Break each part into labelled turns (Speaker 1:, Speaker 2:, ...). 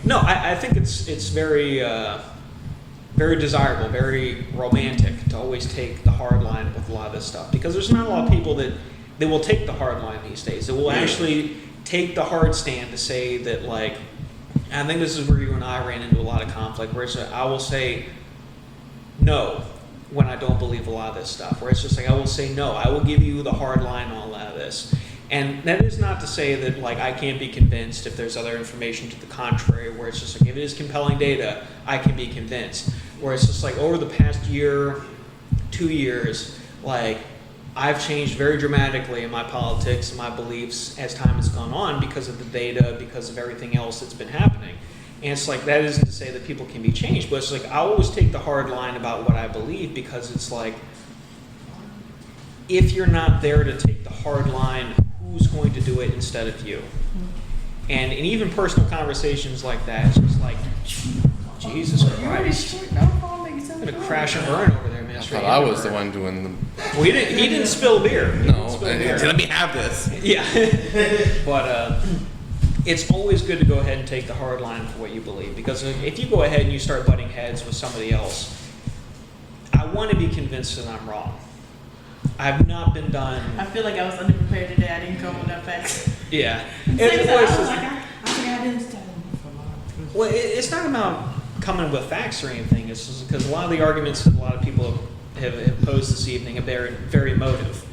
Speaker 1: No, I think it's very very desirable, very romantic to always take the hard line with a lot of this stuff, because there's not a lot of people that will take the hard line these days. That will actually take the hard stand to say that, like, and I think this is where you and I ran into a lot of conflict, where I will say no when I don't believe a lot of this stuff, where it's just like I will say no, I will give you the hard line on a lot of this. And that is not to say that, like, I can't be convinced if there's other information to the contrary, where it's just like, if it is compelling data, I can be convinced. Where it's just like, over the past year, 2 years, like, I've changed very dramatically in my politics and my beliefs as time has gone on because of the data, because of everything else that's been happening. And it's like, that isn't to say that people can be changed, but it's like, I always take the hard line about what I believe, because it's like, if you're not there to take the hard line, who's going to do it instead of you? And in even personal conversations like that, it's just like, Jesus Christ. I'm going to crash and burn over there, man.
Speaker 2: I thought I was the one doing the...
Speaker 1: Well, he didn't spill beer.
Speaker 2: Let me have this.
Speaker 1: Yeah. But it's always good to go ahead and take the hard line for what you believe, because if you go ahead and you start butting heads with somebody else, I want to be convinced that I'm wrong. I've not been done.
Speaker 3: I feel like I was underprepared today. I didn't come with enough facts.
Speaker 1: Yeah.
Speaker 3: I didn't study.
Speaker 1: Well, it's not about coming with facts or anything. It's just because a lot of the arguments that a lot of people have posed this evening have been very emotive.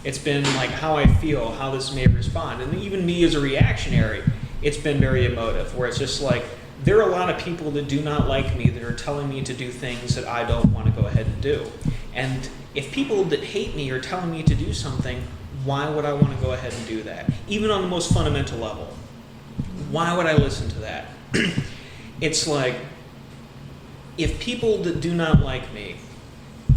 Speaker 1: It's been like how I feel, how this may respond. And even me as a reactionary, it's been very emotive, where it's just like, there are a lot of people that do not like me that are telling me to do things that I don't want to go ahead and do. And if people that hate me are telling me to do something, why would I want to go ahead and do that? Even on the most fundamental level. Why would I listen to that? It's like, if people that do not like me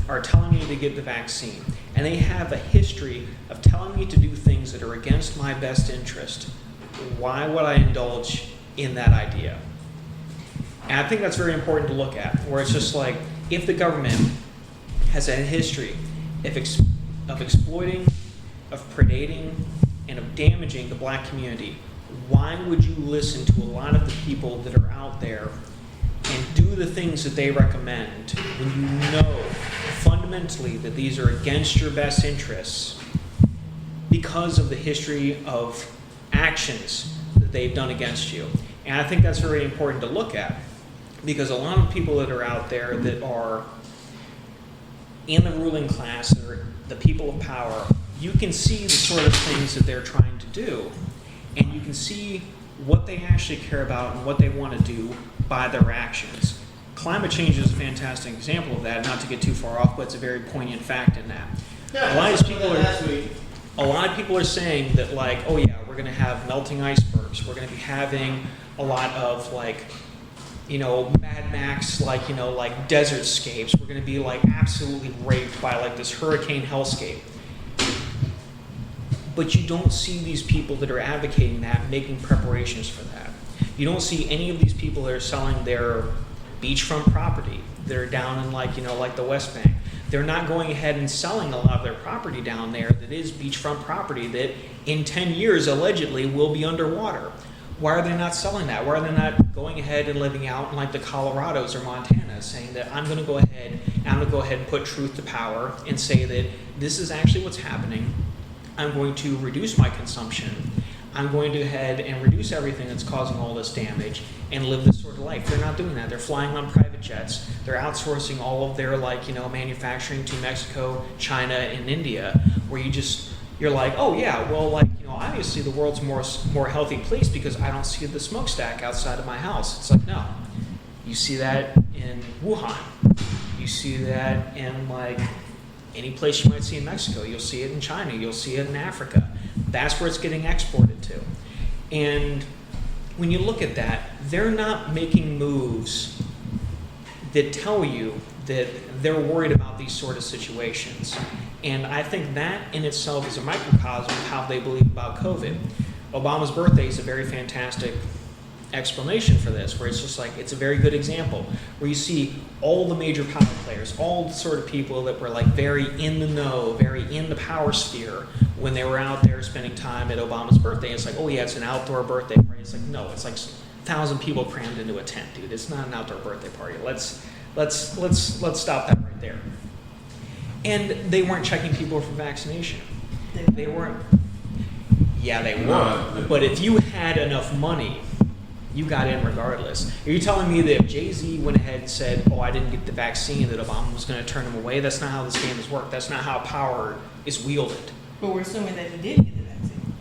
Speaker 1: are telling me to get the vaccine, and they have a history of telling me to do things that are against my best interest, why would I indulge in that idea? And I think that's very important to look at, where it's just like, if the government has a history of exploiting, of predating, and of damaging the black community, why would you listen to a lot of the people that are out there and do the things that they recommend when you know fundamentally that these are against your best interests because of the history of actions that they've done against you? And I think that's very important to look at, because a lot of people that are out there that are in the ruling class, or the people of power, you can see the sort of things that they're trying to do, and you can see what they actually care about and what they want to do by their actions. Climate change is a fantastic example of that, not to get too far off, but it's a very poignant fact in that.
Speaker 4: Yeah,
Speaker 1: a lot of people are saying that, like, oh yeah, we're going to have melting icebergs, we're going to be having a lot of, like, you know, Mad Max, like, you know, like desert scapes. We're going to be like absolutely raped by like this hurricane hellscape. But you don't see these people that are advocating that making preparations for that. You don't see any of these people that are selling their beachfront property. They're down in, like, you know, like the West Bank. They're not going ahead and selling a lot of their property down there that is beachfront property that in 10 years allegedly will be underwater. Why are they not selling that? Why are they not going ahead and living out in like the Colorados or Montana, saying that I'm going to go ahead and put truth to power and say that this is actually what's happening. I'm going to reduce my consumption. I'm going to go ahead and reduce everything that's causing all this damage and live this sort of life. They're not doing that. They're flying on private jets. They're outsourcing all of their, like, you know, manufacturing to Mexico, China, and India, where you're like, oh yeah, well, like, you know, obviously the world's more healthy place because I don't see the smokestack outside of my house. It's like, no. You see that in Wuhan. You see that in, like, any place you might see in Mexico. You'll see it in China. You'll see it in Africa. That's where it's getting exported to. And when you look at that, they're not making moves that tell you that they're worried about these sort of situations. And I think that in itself is a microcosm of how they believe about COVID. Obama's birthday is a very fantastic explanation for this, where it's just like, it's a very good example, where you see all the major power players, all the sort of people that were like very in the know, very in the power sphere when they were out there spending time at Obama's birthday. It's like, oh yeah, it's an outdoor birthday party. It's like, no, it's like 1,000 people crammed into a tent, dude. It's not an outdoor birthday party. Let's stop that right there. And they weren't checking people for vaccination. They weren't. Yeah, they were. But if you had enough money, you got in regardless. Are you telling me that if Jay-Z went ahead and said, "Oh, I didn't get the vaccine," that Obama was going to turn him away? That's not how this game has worked. That's not how power is wielded.
Speaker 3: But we're assuming that he didn't get the vaccine.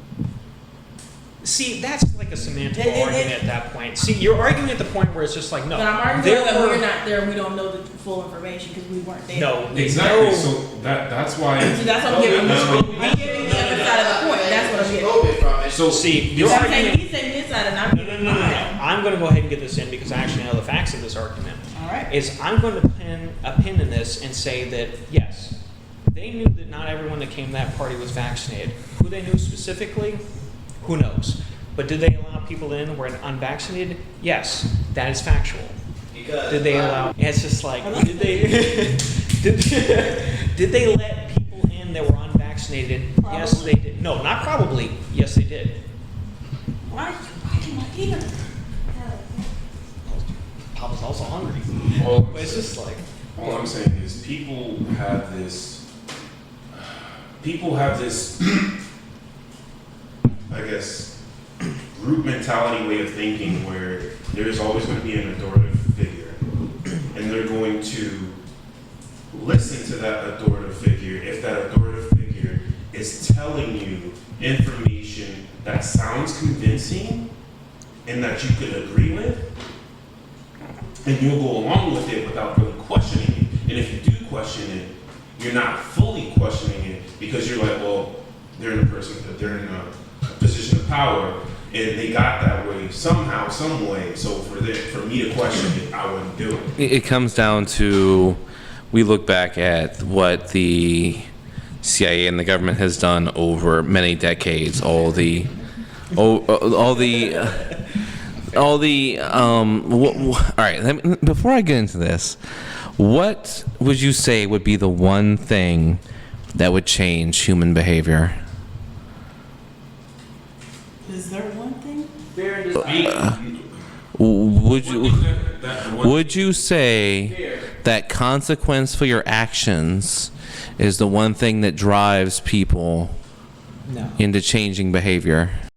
Speaker 1: See, that's like a semantic argument at that point. See, you're arguing at the point where it's just like, no.
Speaker 3: But I'm arguing that we're not there and we don't know the full information because we weren't there.
Speaker 1: No,
Speaker 4: Exactly.
Speaker 1: no.
Speaker 4: So that's why.
Speaker 3: So that's what I'm giving. I'm giving the other side of the point. That's what I'm getting.
Speaker 4: So
Speaker 1: See,
Speaker 3: You're
Speaker 1: your
Speaker 3: saying
Speaker 1: argument.
Speaker 3: he's saying his side and I'm
Speaker 1: No,
Speaker 3: giving
Speaker 1: no, no, no, no.
Speaker 3: mine.
Speaker 1: I'm going to go ahead and get this in because I actually know the facts of this argument.
Speaker 3: All right.
Speaker 1: Is I'm going to pin a pin in this and say that yes, they knew that not everyone that came to that party was vaccinated. Who they knew specifically, who knows? But did they allow people in who were unvaccinated? Yes, that is factual. Did they allow? It's just like did they did they let people in that were unvaccinated? Yes, they did. No, not probably. Yes, they did.
Speaker 3: Why are you biting my ear?
Speaker 1: I was also hungry.
Speaker 4: Well,
Speaker 1: But it's just like
Speaker 4: all I'm saying is people have this I guess group mentality way of thinking where there's always going to be an authoritative figure and they're going to listen to that authoritative figure if that authoritative figure is telling you information that sounds convincing and that you could agree with, and you'll go along with it without really questioning it. And if you do question it, you're not fully questioning it because you're like, well, they're in a position of power, and they got that way somehow, some way. So for me to question it, I wouldn't do it.
Speaker 2: It comes down to, we look back at what the CIA and the government has done over many decades. All the all right. Before I get into this, what would you say would be the one thing that would change human behavior?
Speaker 3: Is there one thing?
Speaker 2: Would you say that consequence for your actions is the one thing that drives people
Speaker 1: no.
Speaker 2: into changing behavior?